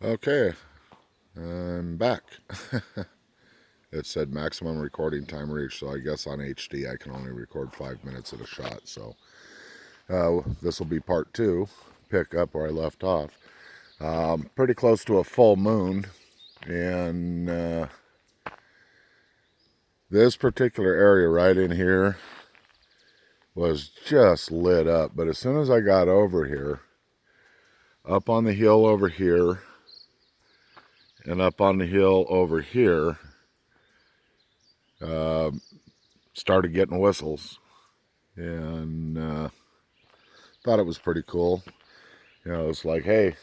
Okay, I'm back. It said maximum recording time reached, so I guess on HD I can only record 5 minutes at a shot. So this will be part 2, pick up where I left off. Pretty close to a full moon, and this particular area right in here was just lit up. But as soon as I got over here, up on the hill over here, and up on the hill over here, started getting whistles, and thought it was pretty cool. You know, it's like, hey,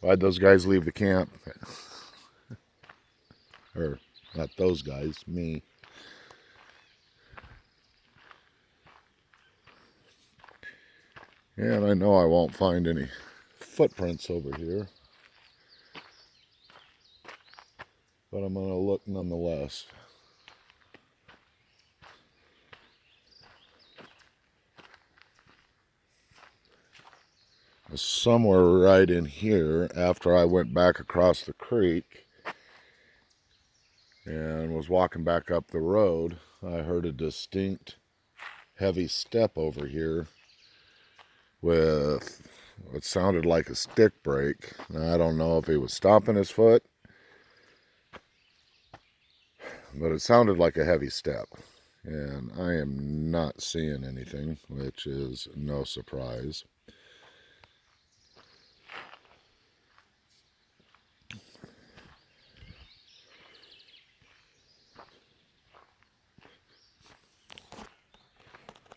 why'd those guys leave the camp? Or not those guys, me. And I know I won't find any footprints over here, but I'm gonna look nonetheless. Somewhere right in here, after I went back across the creek and was walking back up the road, I heard a distinct heavy step over here with what sounded like a stick brake. Now, I don't know if he was stomping his foot, but it sounded like a heavy step. And I am not seeing anything, which is no surprise.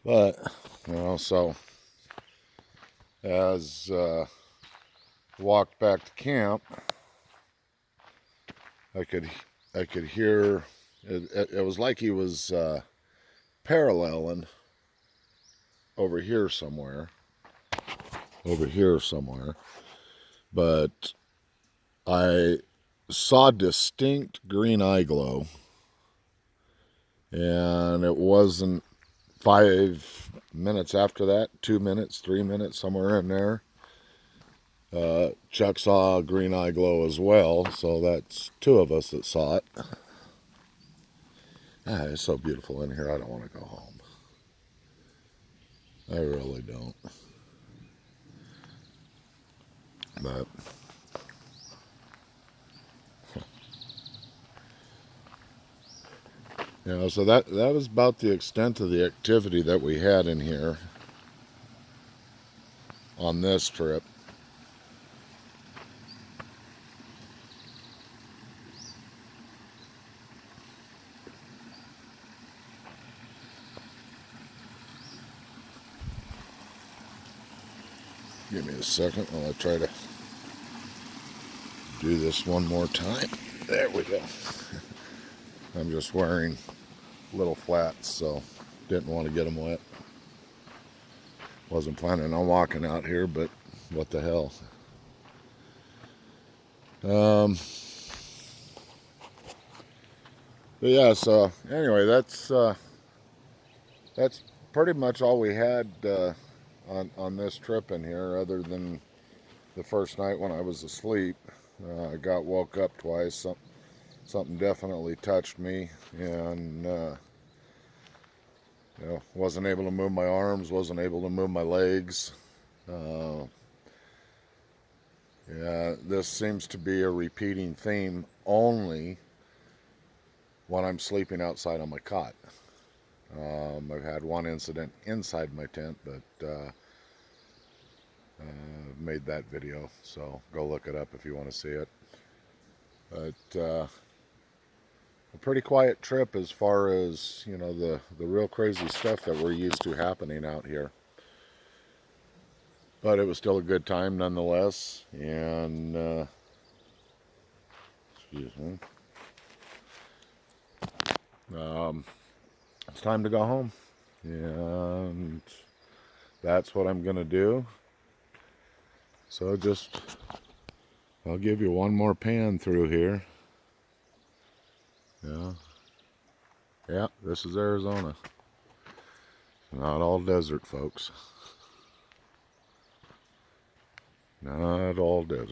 But, you know, so as walked back to camp, I could hear it was like he was paralleling over here somewhere, but I saw distinct green eye glow, and it wasn't 5 minutes after that, 2 minutes, 3 minutes, somewhere in there. Chuck saw a green eye glow as well, so that's 2 of us that saw it. It's so beautiful in here, I don't want to go home. I really don't. But you know, so that was about the extent of the activity that we had in here on this trip. Give me a second while I try to do this one more time. There we go. I'm just wearing little flats, so didn't want to get them wet. Wasn't planning on walking out here, but what the hell. But yeah, so anyway, that's pretty much all we had on this trip in here, other than the first night when I was asleep. I got woke up twice. Something definitely touched me, and you know, wasn't able to move my arms, wasn't able to move my legs. Yeah, this seems to be a repeating theme only when I'm sleeping outside on my cot. I've had one incident inside my tent, but made that video, so go look it up if you want to see it. But a pretty quiet trip as far as, you know, the real crazy stuff that we're used to happening out here. But it was still a good time nonetheless, and excuse me. It's time to go home, and that's what I'm gonna do. So I'll give you one more pan through here. Yeah, this is Arizona. Not all desert, folks. Not all desert.